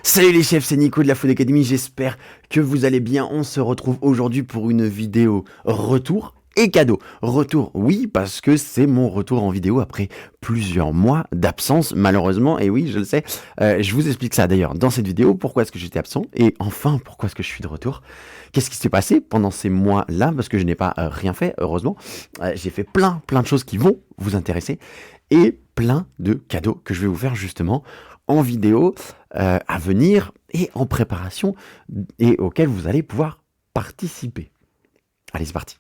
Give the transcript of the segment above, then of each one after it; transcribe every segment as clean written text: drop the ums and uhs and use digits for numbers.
Salut les chefs, c'est Nico de la Food Academy, j'espère que vous allez bien. On se retrouve aujourd'hui pour une vidéo retour et cadeau. Retour, oui, parce que c'est mon retour en vidéo après plusieurs mois d'absence, malheureusement, et oui, je le sais. Je vous explique ça d'ailleurs dans cette vidéo, pourquoi est-ce que j'étais absent, et enfin, pourquoi est-ce que je suis de retour. Qu'est-ce qui s'est passé pendant ces mois-là, parce que je n'ai pas rien fait, heureusement. J'ai fait plein de choses qui vont vous intéresser, et plein de cadeaux que je vais vous faire justement en vidéo à venir et en préparation et auquel vous allez pouvoir participer. Allez, c'est parti.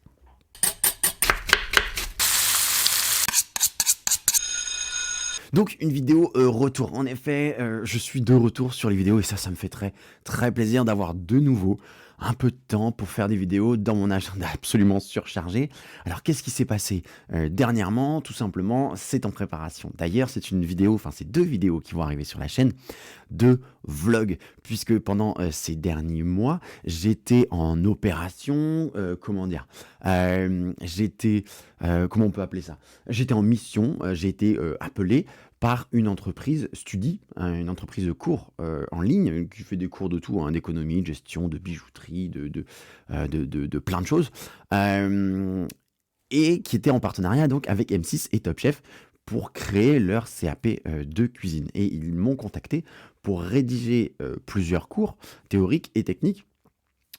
Donc une vidéo retour. En effet, je suis de retour sur les vidéos et ça me fait très plaisir d'avoir de nouveau un peu de temps pour faire des vidéos dans mon agenda absolument surchargé. Alors qu'est-ce qui s'est passé dernièrement? Tout simplement, c'est en préparation. D'ailleurs, c'est une vidéo, enfin c'est deux vidéos qui vont arriver sur la chaîne, de vlog, puisque pendant ces derniers mois, j'étais en opération, comment dire, j'étais, comment on peut appeler ça? J'étais en mission, j'ai été appelé par une entreprise Studi, une entreprise de cours en ligne qui fait des cours de tout, hein, d'économie, de gestion, de bijouterie, de plein de choses, et qui était en partenariat donc avec M6 et Top Chef pour créer leur CAP de cuisine. Et ils m'ont contacté pour rédiger plusieurs cours théoriques et techniques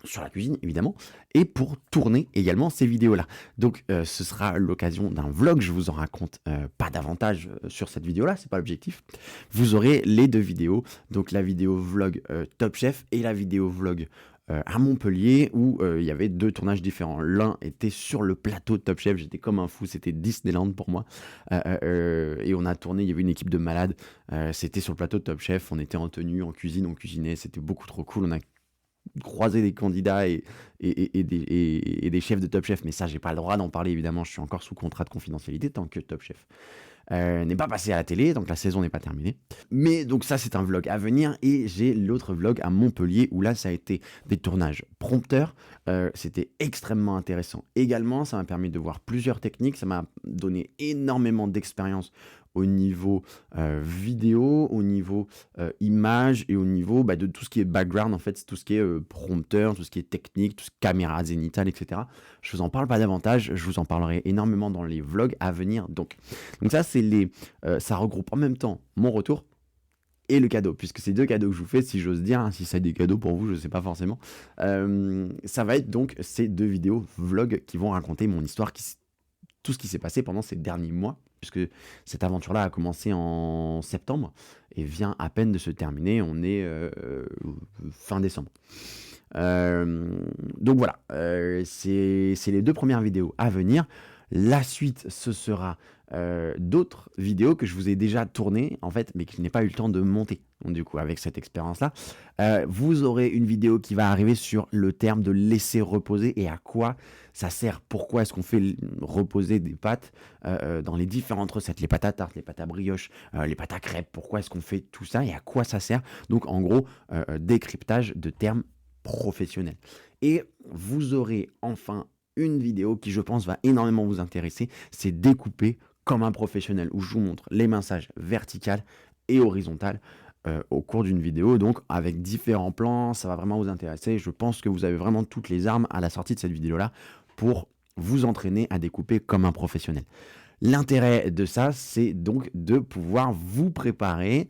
sur la cuisine évidemment, et pour tourner également ces vidéos-là. Donc ce sera l'occasion d'un vlog, je vous en raconte pas davantage sur cette vidéo-là, c'est pas l'objectif. Vous aurez les deux vidéos, donc la vidéo vlog Top Chef et la vidéo vlog à Montpellier où il y avait deux tournages différents. L'un était sur le plateau de Top Chef, j'étais comme un fou, c'était Disneyland pour moi. Et on a tourné, il y avait une équipe de malades, c'était sur le plateau de Top Chef, on était en tenue, en cuisine, on cuisinait, c'était beaucoup trop cool, on a croiser des candidats et des chefs de Top Chef, mais ça, j'ai pas le droit d'en parler, évidemment, je suis encore sous contrat de confidentialité tant que Top Chef n'est pas passé à la télé, donc la saison n'est pas terminée. Mais donc ça, c'est un vlog à venir, et j'ai l'autre vlog à Montpellier, où là, ça a été des tournages prompteurs, c'était extrêmement intéressant. Également, ça m'a permis de voir plusieurs techniques, ça m'a donné énormément d'expérience au niveau vidéo, au niveau image et au niveau de tout ce qui est background, en fait, tout ce qui est prompteur, tout ce qui est technique, tout ce qui est caméra zénithale, etc. Je vous en parle pas davantage, je vous en parlerai énormément dans les vlogs à venir. Donc ça, c'est ça regroupe en même temps mon retour et le cadeau, puisque c'est deux cadeaux que je vous fais, si j'ose dire, hein, si c'est des cadeaux pour vous, je sais pas forcément. Ça va être donc ces deux vidéos vlogs qui vont raconter mon histoire, tout ce qui s'est passé pendant ces derniers mois, puisque cette aventure-là a commencé en septembre et vient à peine de se terminer. On est fin décembre. Donc voilà, c'est les deux premières vidéos à venir. La suite, ce sera d'autres vidéos que je vous ai déjà tournées, en fait, mais que je n'ai pas eu le temps de monter. Donc, du coup, avec cette expérience-là, vous aurez une vidéo qui va arriver sur le terme de laisser reposer et à quoi ça sert. Pourquoi est-ce qu'on fait reposer des pâtes dans les différentes recettes, les pâtes à tarte, les pâtes à brioche, les pâtes à crêpes. Pourquoi est-ce qu'on fait tout ça et à quoi ça sert? Donc, en gros, décryptage de termes professionnels. Et vous aurez enfin une vidéo qui, je pense, va énormément vous intéresser. C'est découper comme un professionnel, où je vous montre les minçages verticales et horizontales au cours d'une vidéo, donc avec différents plans. Ça va vraiment vous intéresser. Je pense que vous avez vraiment toutes les armes à la sortie de cette vidéo-là pour vous entraîner à découper comme un professionnel. L'intérêt de ça, c'est donc de pouvoir vous préparer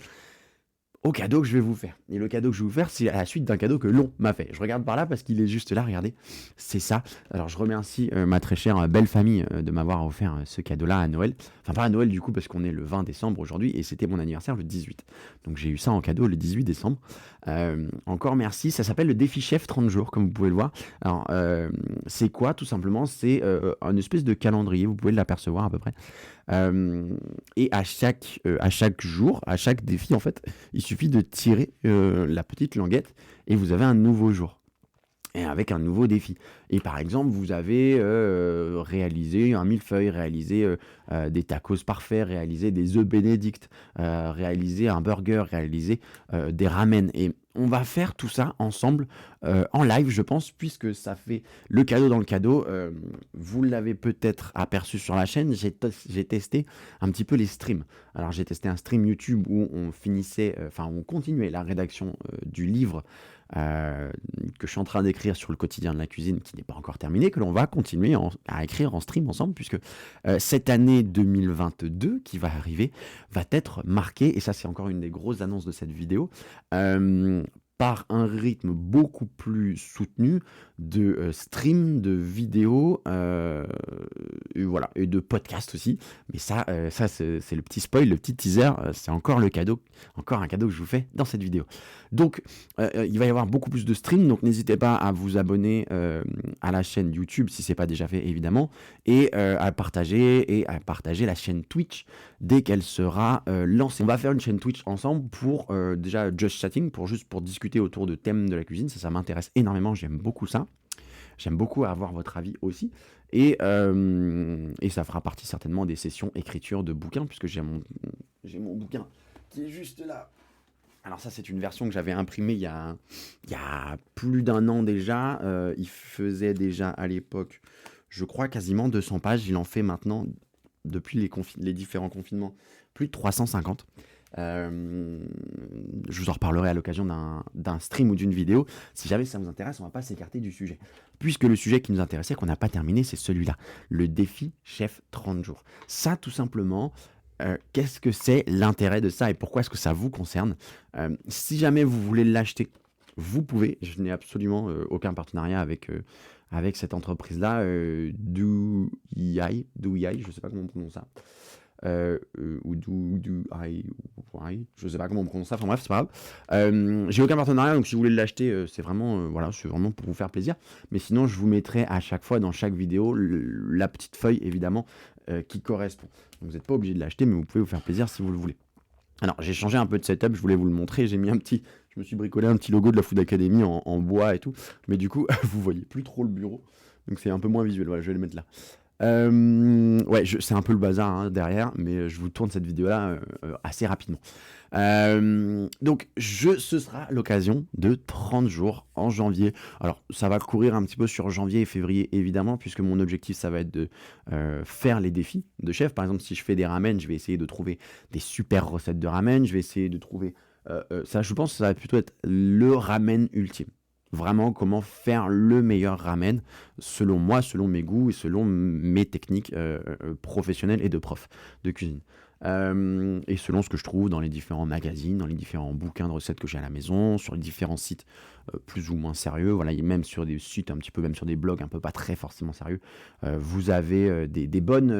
au cadeau que je vais vous faire. Et le cadeau que je vais vous faire, c'est à la suite d'un cadeau que l'on m'a fait. Je regarde par là parce qu'il est juste là, regardez. C'est ça. Alors je remercie ma très chère belle famille de m'avoir offert ce cadeau-là à Noël. Enfin pas à Noël du coup parce qu'on est le 20 décembre aujourd'hui et c'était mon anniversaire le 18. Donc j'ai eu ça en cadeau le 18 décembre. Encore merci. Ça s'appelle le défi chef 30 jours comme vous pouvez le voir. Alors c'est quoi tout simplement? C'est une espèce de calendrier, vous pouvez l'apercevoir à peu près. Et à chaque jour, à chaque défi en fait, il suffit de tirer la petite languette et vous avez un nouveau jour. Et avec un nouveau défi. Et par exemple, vous avez réalisé un millefeuille, réalisé des tacos parfaits, réalisé des œufs bénédicts, réalisé un burger, réalisé des ramen. Et on va faire tout ça ensemble en live, je pense, puisque ça fait le cadeau dans le cadeau. Vous l'avez peut-être aperçu sur la chaîne, j'ai testé un petit peu les streams. Alors j'ai testé un stream YouTube où on finissait, on continuait la rédaction du livre que je suis en train d'écrire sur le quotidien de la cuisine, qui n'est pas encore terminé, que l'on va continuer à écrire en stream ensemble, puisque cette année 2022 qui va arriver va être marquée, et ça c'est encore une des grosses annonces de cette vidéo, par un rythme beaucoup plus soutenu de stream, de vidéos, et voilà, et de podcasts aussi. Mais ça c'est le petit spoil, le petit teaser, c'est encore un cadeau que je vous fais dans cette vidéo. Donc, il va y avoir beaucoup plus de streams, donc n'hésitez pas à vous abonner à la chaîne YouTube si ce n'est pas déjà fait, évidemment, et à partager la chaîne Twitch dès qu'elle sera lancée. On va faire une chaîne Twitch ensemble pour déjà just chatting, pour discuter autour de thèmes de la cuisine. Ça m'intéresse énormément, j'aime beaucoup ça. J'aime beaucoup avoir votre avis aussi. Et ça fera partie certainement des sessions écriture de bouquins, puisque j'ai mon bouquin qui est juste là. Alors ça, c'est une version que j'avais imprimée il y a plus d'un an déjà. Il faisait déjà à l'époque, je crois, quasiment 200 pages. Il en fait maintenant, depuis les différents confinements, plus de 350. Je vous en reparlerai à l'occasion d'un stream ou d'une vidéo. Si jamais ça vous intéresse, on ne va pas s'écarter du sujet. Puisque le sujet qui nous intéressait, qu'on n'a pas terminé, c'est celui-là. Le défi chef 30 jours. Ça, tout simplement... qu'est-ce que c'est l'intérêt de ça et pourquoi est-ce que ça vous concerne? Si jamais vous voulez l'acheter, vous pouvez. Je n'ai absolument aucun partenariat avec cette entreprise-là, Douyi, je ne sais pas comment on prononce ça. Ou Douyi, je ne sais pas comment on prononce ça, enfin bref, c'est pas grave. J'ai aucun partenariat, donc si vous voulez l'acheter, c'est vraiment pour vous faire plaisir. Mais sinon, je vous mettrai à chaque fois, dans chaque vidéo, la petite feuille, évidemment, qui correspond. Donc vous n'êtes pas obligé de l'acheter, mais vous pouvez vous faire plaisir si vous le voulez. Alors j'ai changé un peu de setup, je voulais vous le montrer, je me suis bricolé un petit logo de la Food Academy en bois et tout, mais du coup vous voyez plus trop le bureau, donc c'est un peu moins visuel, voilà, je vais le mettre là. C'est un peu le bazar derrière, mais je vous tourne cette vidéo-là assez rapidement. Donc, ce sera l'occasion de 30 jours en janvier. Alors, ça va courir un petit peu sur janvier et février, évidemment, puisque mon objectif, ça va être de faire les défis de chef. Par exemple, si je fais des ramen, je vais essayer de trouver des super recettes de ramen. Je vais essayer de trouver... ça, je pense que ça va plutôt être le ramen ultime. Vraiment, comment faire le meilleur ramen, selon moi, selon mes goûts et selon mes techniques professionnelles et de prof de cuisine. Et selon ce que je trouve dans les différents magazines, dans les différents bouquins de recettes que j'ai à la maison, sur les différents sites plus ou moins sérieux, voilà, et même sur des sites un petit peu, même sur des blogs un peu pas très forcément sérieux, vous avez des bonnes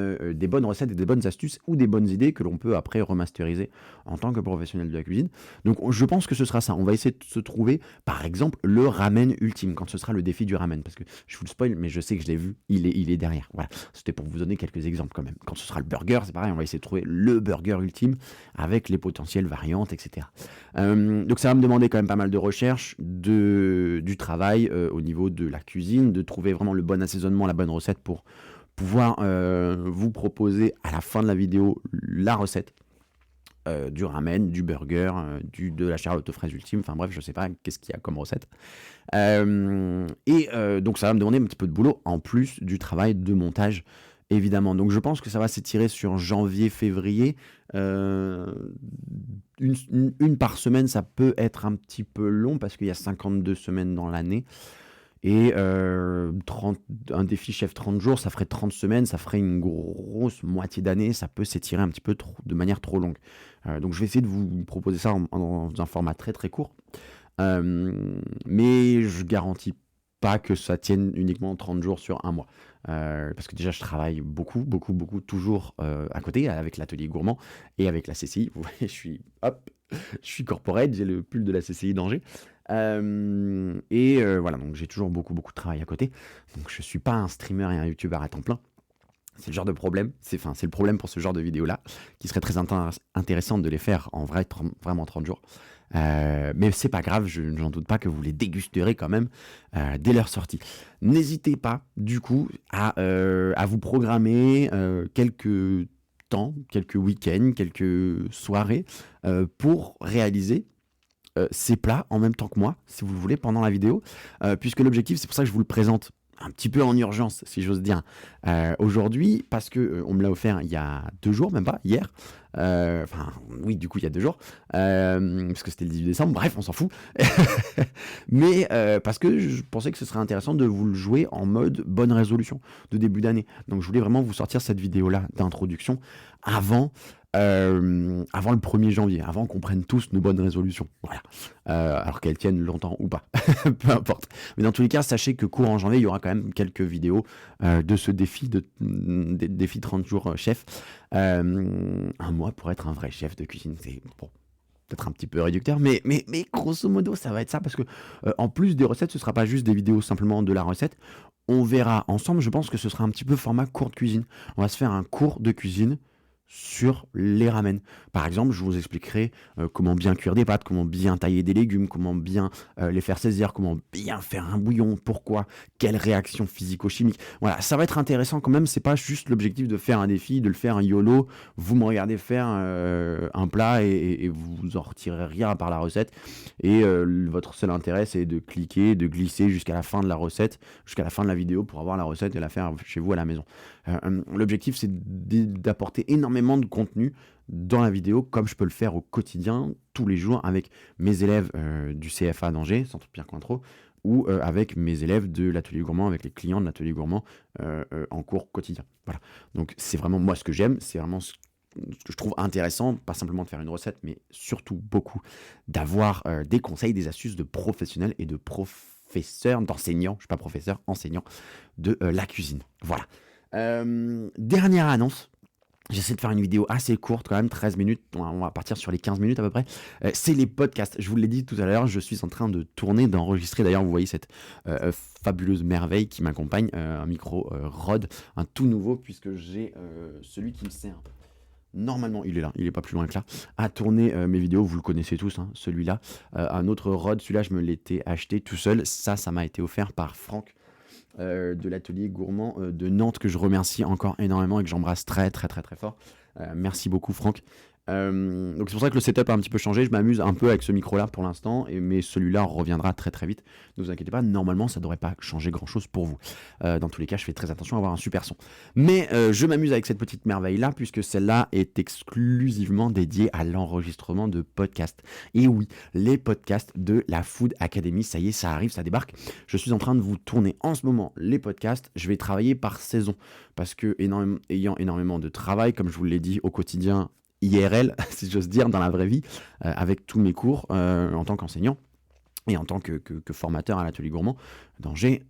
recettes et des bonnes astuces ou des bonnes idées que l'on peut après remasteriser en tant que professionnel de la cuisine. Donc je pense que ce sera ça. On va essayer de se trouver, par exemple, le ramen ultime, quand ce sera le défi du ramen, parce que je vous le spoil, mais je sais que je l'ai vu, il est derrière. Voilà, c'était pour vous donner quelques exemples quand même. Quand ce sera le burger, c'est pareil, on va essayer de trouver le burger ultime avec les potentielles variantes, etc. Donc ça va me demander quand même pas mal de recherche, du travail au niveau de la cuisine, de trouver vraiment le bon assaisonnement, la bonne recette pour pouvoir vous proposer à la fin de la vidéo la recette du ramen, du burger, de la charlotte aux fraises ultime, enfin bref, je sais pas qu'est-ce qu'il y a comme recette. Donc ça va me demander un petit peu de boulot en plus du travail de montage, évidemment. Donc je pense que ça va s'étirer sur janvier-février. Une par semaine, ça peut être un petit peu long parce qu'il y a 52 semaines dans l'année. Et un défi chef 30 jours, ça ferait 30 semaines, ça ferait une grosse moitié d'année, ça peut s'étirer un petit peu de manière trop longue. Donc je vais essayer de vous proposer ça dans un format très très court. Mais je garantis pas que ça tienne uniquement 30 jours sur un mois. Parce que déjà je travaille beaucoup, toujours à côté avec l'atelier gourmand et avec la CCI. Vous voyez, je suis corporate, j'ai le pull de la CCI d'Angers. Voilà, donc j'ai toujours beaucoup de travail à côté. Donc je suis pas un streamer et un youtubeur à temps plein. C'est le genre de problème, c'est le problème pour ce genre de vidéo là, qui serait très intéressant de les faire en vrai, vraiment 30 jours. Mais c'est pas grave, j'en doute pas que vous les dégusterez quand même dès leur sortie. N'hésitez pas, du coup, à vous programmer quelques temps, quelques week-ends, quelques soirées pour réaliser ces plats en même temps que moi, si vous le voulez, pendant la vidéo, puisque l'objectif, c'est pour ça que je vous le présente un petit peu en urgence, si j'ose dire, aujourd'hui, parce que on me l'a offert il y a 2 jours, même pas, hier. Enfin, oui, du coup, il y a 2 jours, parce que c'était le 18 décembre, bref, on s'en fout. Mais parce que je pensais que ce serait intéressant de vous le jouer en mode bonne résolution de début d'année. Donc, je voulais vraiment vous sortir cette vidéo-là d'introduction avant avant le 1er janvier, avant qu'on prenne tous nos bonnes résolutions. Voilà. Alors qu'elles tiennent longtemps ou pas, peu importe. Mais dans tous les cas, sachez que courant janvier, il y aura quand même quelques vidéos de ce défi, défi 30 jours chef. Un mois pour être un vrai chef de cuisine, c'est bon, peut-être un petit peu réducteur, mais grosso modo, ça va être ça, parce que en plus des recettes, ce sera pas juste des vidéos simplement de la recette. On verra ensemble, je pense que ce sera un petit peu format cours de cuisine. On va se faire un cours de cuisine sur les ramen. Par exemple, je vous expliquerai comment bien cuire des pâtes, comment bien tailler des légumes, comment bien les faire saisir, comment bien faire un bouillon, pourquoi, quelle réaction physico-chimique. Voilà, ça va être intéressant quand même, c'est pas juste l'objectif de faire un défi, de le faire un YOLO, vous me regardez faire un plat et vous en retirez rien à part la recette, et votre seul intérêt c'est de cliquer, de glisser jusqu'à la fin de la recette, jusqu'à la fin de la vidéo pour avoir la recette et la faire chez vous à la maison. L'objectif c'est d'apporter énormément de contenu dans la vidéo, comme je peux le faire au quotidien, tous les jours, avec mes élèves du CFA d'Angers, Centre Pierre Cointreau, ou avec mes élèves de l'Atelier Gourmand, avec les clients de l'Atelier Gourmand en cours quotidien. Voilà. Donc c'est vraiment moi ce que j'aime, c'est vraiment ce que je trouve intéressant, pas simplement de faire une recette, mais surtout beaucoup d'avoir des conseils, des astuces de professionnels et de professeurs, d'enseignants, je ne suis pas professeur, enseignant de la cuisine. Voilà. Dernière annonce. J'essaie de faire une vidéo assez courte quand même, 13 minutes, on va partir sur les 15 minutes à peu près. C'est les podcasts, je vous l'ai dit tout à l'heure, je suis en train de tourner, d'enregistrer, d'ailleurs vous voyez cette fabuleuse merveille qui m'accompagne, un micro Rode, un tout nouveau, puisque j'ai celui qui me sert. Normalement, il est là, il est pas plus loin que là, à tourner mes vidéos, vous le connaissez tous, hein, celui-là. Un autre Rode, celui-là je me l'étais acheté tout seul, ça m'a été offert par Franck. De l'Atelier Gourmand de Nantes, que je remercie encore énormément et que j'embrasse très très très très fort. Merci beaucoup Franck. Donc c'est pour ça que le setup a un petit peu changé, je m'amuse un peu avec ce micro là pour l'instant, mais celui-là reviendra très très vite, ne vous inquiétez pas, normalement ça devrait pas changer grand chose pour vous. Dans tous les cas je fais très attention à avoir un super son, mais je m'amuse avec cette petite merveille là, puisque celle-là est exclusivement dédiée à l'enregistrement de podcasts. Et oui, les podcasts de la Food Academy, ça y est, ça arrive, ça débarque. Je suis en train de vous tourner en ce moment les podcasts, je vais travailler par saison, parce que ayant énormément de travail, comme je vous l'ai dit, au quotidien, IRL, si j'ose dire, dans la vraie vie, avec tous mes cours en tant qu'enseignant et en tant que formateur à l'Atelier Gourmand d'Angers,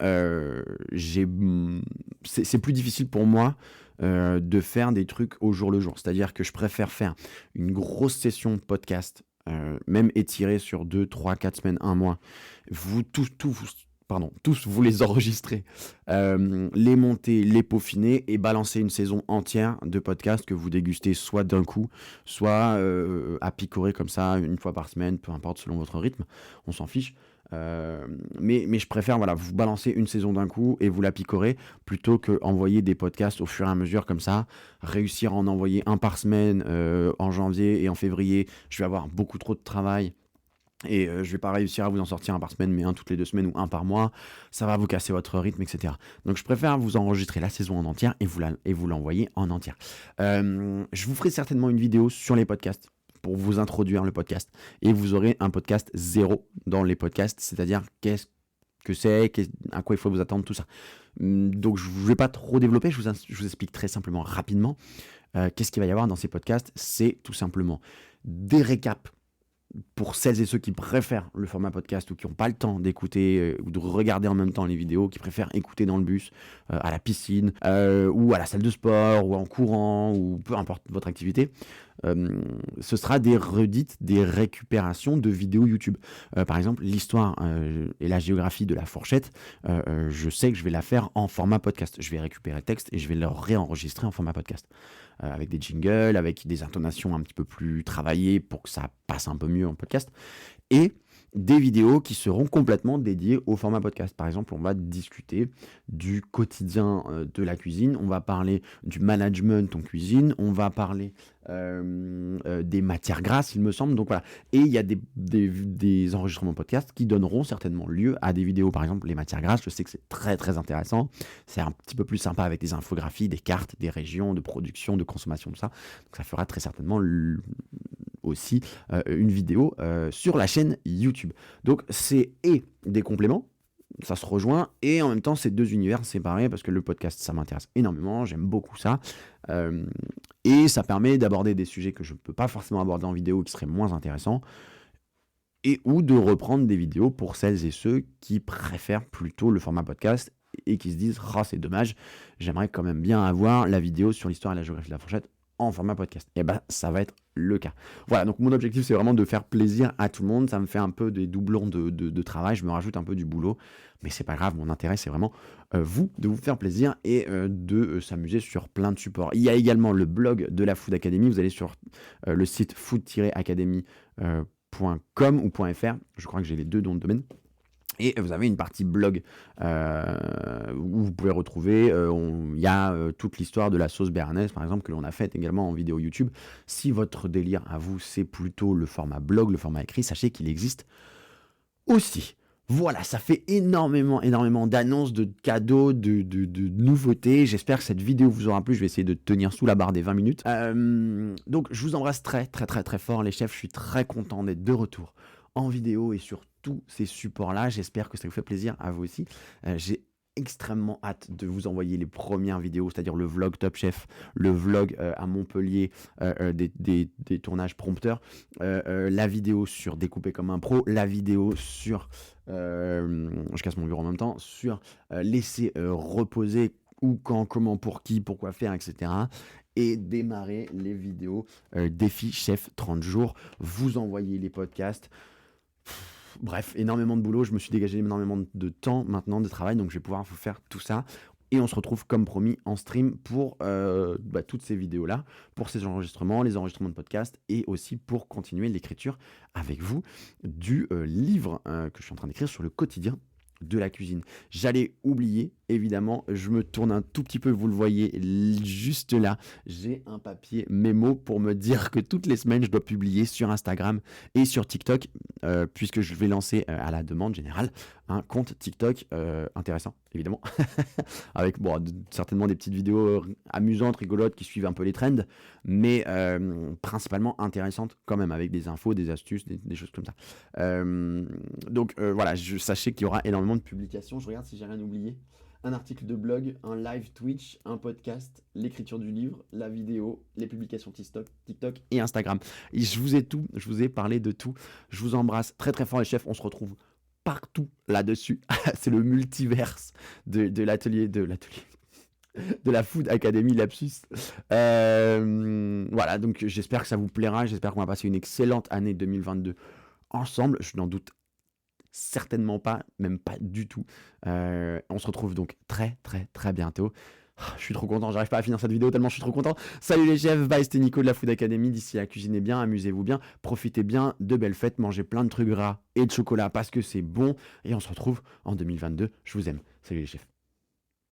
c'est plus difficile pour moi de faire des trucs au jour le jour. C'est-à-dire que je préfère faire une grosse session podcast, même étirée sur 2, 3, 4 semaines, 1 mois. Tous vous les enregistrez, les monter, les peaufiner et balancer une saison entière de podcasts que vous dégustez soit d'un coup, soit à picorer comme ça une fois par semaine, peu importe selon votre rythme, on s'en fiche. Mais je préfère vous balancer une saison d'un coup et vous la picorer plutôt que envoyer des podcasts au fur et à mesure comme ça, réussir à en envoyer un par semaine en janvier et en février, je vais avoir beaucoup trop de travail. Et je vais pas réussir à vous en sortir un par semaine, mais un toutes les 2 semaines ou un par mois, ça va vous casser votre rythme, etc. Donc je préfère vous enregistrer la saison en entière et vous l'envoyer en entière. Je vous ferai certainement une vidéo sur les podcasts pour vous introduire le podcast. Et vous aurez un podcast 0 dans les podcasts, c'est-à-dire qu'est-ce que c'est, à quoi il faut vous attendre, tout ça. Donc je ne vais pas trop développer, je vous explique très simplement, rapidement, qu'est-ce qu'il va y avoir dans ces podcasts. C'est tout simplement des récaps pour celles et ceux qui préfèrent le format podcast ou qui n'ont pas le temps d'écouter ou de regarder en même temps les vidéos, qui préfèrent écouter dans le bus, à la piscine, ou à la salle de sport, ou en courant, ou peu importe votre activité. ce sera des redites, des récupérations de vidéos YouTube. Par exemple, l'histoire et la géographie de la fourchette, je sais que je vais la faire en format podcast. Je vais récupérer le texte et je vais le réenregistrer en format podcast. Avec des jingles, avec des intonations un petit peu plus travaillées pour que ça passe un peu mieux en podcast. Et des vidéos qui seront complètement dédiées au format podcast. Par exemple, on va discuter du quotidien de la cuisine, on va parler du management en cuisine, on va parler des matières grasses, il me semble. Donc voilà. Et il y a des enregistrements podcast qui donneront certainement lieu à des vidéos. Par exemple, les matières grasses, je sais que c'est très très intéressant. C'est un petit peu plus sympa avec des infographies, des cartes, des régions de production, de consommation, tout ça. Donc ça fera très certainement aussi une vidéo sur la chaîne YouTube. Donc c'est des compléments, ça se rejoint, et en même temps c'est deux univers séparés parce que le podcast ça m'intéresse énormément, j'aime beaucoup ça, et ça permet d'aborder des sujets que je ne peux pas forcément aborder en vidéo qui seraient moins intéressants, et ou de reprendre des vidéos pour celles et ceux qui préfèrent plutôt le format podcast et qui se disent « Ah, c'est dommage, j'aimerais quand même bien avoir la vidéo sur l'histoire et la géographie de la fourchette en format podcast. » Et ben ça va être le cas. Voilà, donc mon objectif c'est vraiment de faire plaisir à tout le monde. Ça me fait un peu des doublons de travail, je me rajoute un peu du boulot, mais c'est pas grave, mon intérêt c'est vraiment de vous faire plaisir et de s'amuser sur plein de supports. Il y a également le blog de la Food Academy, vous allez sur le site food-academy.com ou .fr, je crois que j'ai les deux noms de domaine. Et vous avez une partie blog où vous pouvez retrouver, il y a toute l'histoire de la sauce béarnaise, par exemple, que l'on a faite également en vidéo YouTube. Si votre délire à vous, c'est plutôt le format blog, le format écrit, sachez qu'il existe aussi. Voilà, ça fait énormément d'annonces, de cadeaux, de nouveautés. J'espère que cette vidéo vous aura plu. Je vais essayer de tenir sous la barre des 20 minutes. Donc, je vous embrasse très fort, les chefs. Je suis très content d'être de retour en vidéo et sur tous ces supports-là. J'espère que ça vous fait plaisir à vous aussi. J'ai extrêmement hâte de vous envoyer les premières vidéos, c'est-à-dire le vlog Top Chef, le vlog à Montpellier, des tournages prompteurs, la vidéo sur Découper comme un pro, la vidéo sur, je casse mon bureau en même temps, sur laisser reposer où, quand, comment, pour qui, pourquoi faire, etc. Et démarrer les vidéos défi chef 30 jours, vous envoyer les podcasts. Bref, énormément de boulot, je me suis dégagé énormément de temps maintenant de travail, donc je vais pouvoir vous faire tout ça. Et on se retrouve comme promis en stream pour toutes ces vidéos-là, pour ces enregistrements, les enregistrements de podcast, et aussi pour continuer l'écriture avec vous du livre que je suis en train d'écrire sur le quotidien de la cuisine. J'allais oublier, évidemment, je me tourne un tout petit peu, vous le voyez juste là, j'ai un papier mémo pour me dire que toutes les semaines je dois publier sur Instagram et sur TikTok, puisque je vais lancer à la demande générale un compte TikTok intéressant, évidemment, avec certainement des petites vidéos amusantes, rigolotes, qui suivent un peu les trends, mais principalement intéressantes quand même, avec des infos, des astuces, des choses comme ça. Donc voilà, sachez qu'il y aura énormément de publications. Je regarde si j'ai rien oublié. Un article de blog, un live Twitch, un podcast, l'écriture du livre, la vidéo, les publications TikTok et Instagram. Et je vous ai parlé de tout. Je vous embrasse très fort les chefs, on se retrouve partout là-dessus. C'est le multiverse de l'atelier de la Food Academy Lapsus. Voilà, donc j'espère que ça vous plaira, j'espère qu'on va passer une excellente année 2022 ensemble, je n'en doute certainement pas, même pas du tout. On se retrouve donc très bientôt. Je suis trop content, j'arrive pas à finir cette vidéo tellement je suis trop content. Salut les chefs, bye, c'était Nico de la Food Academy. D'ici là, cuisinez bien, amusez-vous bien, profitez bien de belles fêtes, mangez plein de trucs gras et de chocolat parce que c'est bon. Et on se retrouve en 2022. Je vous aime. Salut les chefs.